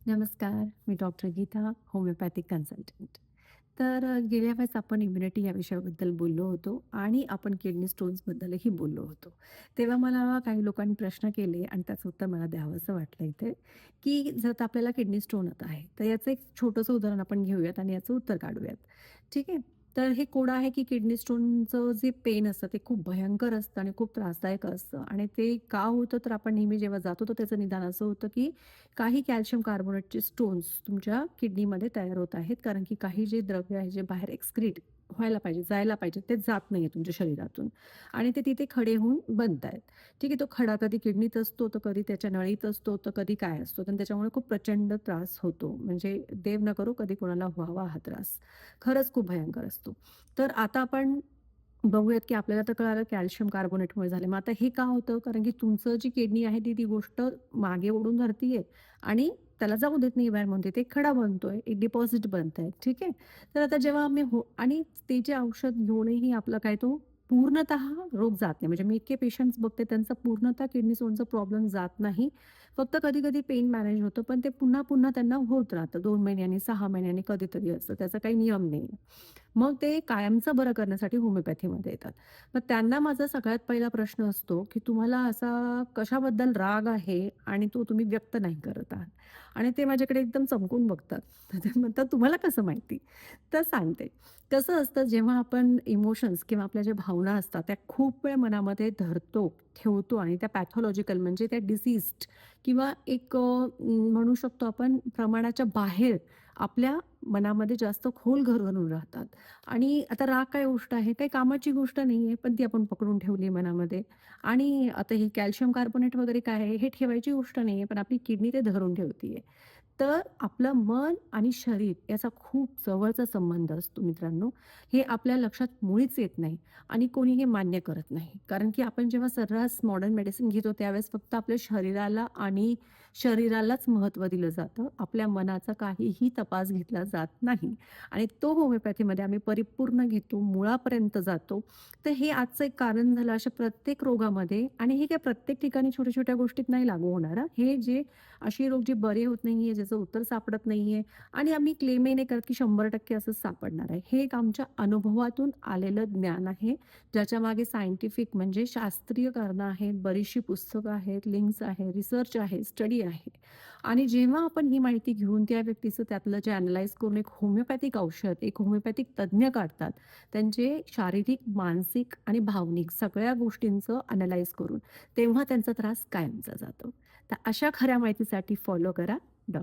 नमस्कार, मी doctor Gita, homeopathic consultant. गेल्या वेळेस आपण इम्युनिटी या विषयाबद्दल बोललो होतो आणि आपण किडनी स्टोन्सबद्दलही बोललो होतो. तेव्हा मला काही लोकांनी प्रश्न केले आणि त्याचं उत्तर मला द्यावंसं वाटलं इथे, की जर आता आपल्याला किडनी स्टोन होत आहे, तर याचं एक छोटंसं उदाहरण आपण घेऊयात आणि याचं उत्तर काढूयात. ठीक आहे? तर हे कोड आहे, की किडनी स्टोनचं जे पेन असतं ते खूप भयंकर असतं आणि खूप त्रासदायक असतं आणि ते का होतं तर आपण नेहमी जेव्हा जातो तर त्याचं निदान असं होतं, की काही कॅल्शियम कार्बोनेटचे स्टोन्स तुमच्या किडनीमध्ये तयार होत आहेत. कारण की काही जे द्रव्य आहे, जे बाहेर एक्सक्रीट व्हायला पाहिजे, जायला पाहिजे, ते जात नाहीये तुमच्या शरीरातून आणि ते तिथे खडे होऊन बनतायत. ठीक आहे. तो खडा कधी किडनीत असतो, तर कधी त्याच्या नळीत असतो, तर कधी काय असतो. तर त्याच्यामुळे खूप प्रचंड त्रास होतो. म्हणजे देव न करो कधी कोणाला व्हावा हा त्रास. खरंच खूप भयंकर असतो. तर आता आपण बघूयात, की आपल्याला तर कळालं कॅल्शियम कार्बोनेटमुळे झाले. मग आता हे का होतं? कारण की तुमचं जी किडनी आहे ती ती गोष्ट मागे ओढून धरतीये आणि त्याला जाऊ देत नाही बाहेर म्हणते. ते एक खडा बनतोय, एक डिपॉझिट बनतंय. ठीक आहे. तर आता जेव्हा आम्ही आणि ते जे औषध घेऊनही आपला काय तो पूर्णतः रोग जात नाही. म्हणजे मी इतके पेशंट्स बघते त्यांचा पूर्णतः किडनी स्टोनचा प्रॉब्लेम जात नाही. फक्त कधी-कधी पेन मॅनेज होतं, पण ते पुन्हा-पुन्हा त्यांना होत राहतं. 2 महिन्यांनी, 6 महिन्यांनी कधीतरी असतं. त्याचा काही नियम नाहीये. मग ते कायमचं बरं करण्यासाठी होमिओपॅथीमध्ये येतात. मग त्यांना माझा सगळ्यात पहिला प्रश्न असतो, की तुम्हाला असा कशाबद्दल राग आहे आणि तो तुम्ही व्यक्त नाही करत आहात? आणि ते माझ्याकडे एकदम चमकून बघतात. तर ते म्हणतात, "तुम्हाला कसं माहिती?" तर सांगते. कसं असतं जेव्हा आपण इमोशन्स किंवा आपल्या ज्या भावना असतात त्या खूप वेळ मनामध्ये धरतो, ठेवतो आणि त्या पॅथॉलॉजिकल म्हणजे त्या डिसीज्ड किंवा म्हणू शकतो आपण प्रमाणाच्या बाहेर आपल्या मनामध्ये जास्त खोल घर करून राहतात. आणि आता राग काय गोष्ट आहे, काही कामाची गोष्ट नाहीये, पण ती आपण पकडून ठेवली मनामध्ये. आणि आता ही कॅल्शियम कार्बोनेट वगैरे काय आहे, हे ठेवायची गोष्ट नाहीये, पण आपली किडनी ते धरून ठेवतीये. तर आपलं मन आणि शरीर याचा खूप जवळचा संबंध असतो मित्रांनो. हे आपल्या लक्षात मुळीच येत नाही आणि कोणी हे मान्य करत नाही. कारण की आपण जेव्हा सर्रास मॉडर्न मेडिसिन घेतो त्यावेळेस फक्त आपल्या शरीराला आणि शरीरालाच महत्त्व दिलं जातं. आपल्या मनाचा काहीही तपास घेतला जात नाही आणि तो होमिओपॅथीमध्ये आम्ही परिपूर्ण घेतो, मुळापर्यंत जातो. तर हे आजचं एक कारण झालं अशा प्रत्येक रोगामध्ये आणि हे काय प्रत्येक ठिकाणी छोट्या-छोट्या गोष्टीत नाही लागू होणार हां. हे जे असे रोग जे बरे होत नाहीये, ज्याचं उत्तर सापडत नाहीये आणि आम्ही क्लेमही नाही करत, की 100% असंच सापडणार आहे. हे एक आमच्या अनुभवातून आलेलं ज्ञान आहे, ज्याच्यामागे सायंटिफिक म्हणजे शास्त्रीय कारणं आहेत, बरीचशी पुस्तकं आहेत, लिंक्स आहे, रिसर्च आहे, स्टडी आहे. आणि जेव्हा आपण ही माहिती घेऊन त्या व्यक्तीचं त्यातलं जे अॅनलाईज करून एक होमिओपॅथिक औषध, एक होमिओपॅथिक तज्ञ काढतात, त्यांचे शारीरिक, मानसिक आणि भावनिक सगळ्या गोष्टींचं अॅनलाईज करून, तेव्हा त्यांचा त्रास कायमचा जातो. तर अशा खऱ्या माहितीसाठी फॉलो करा डॉ.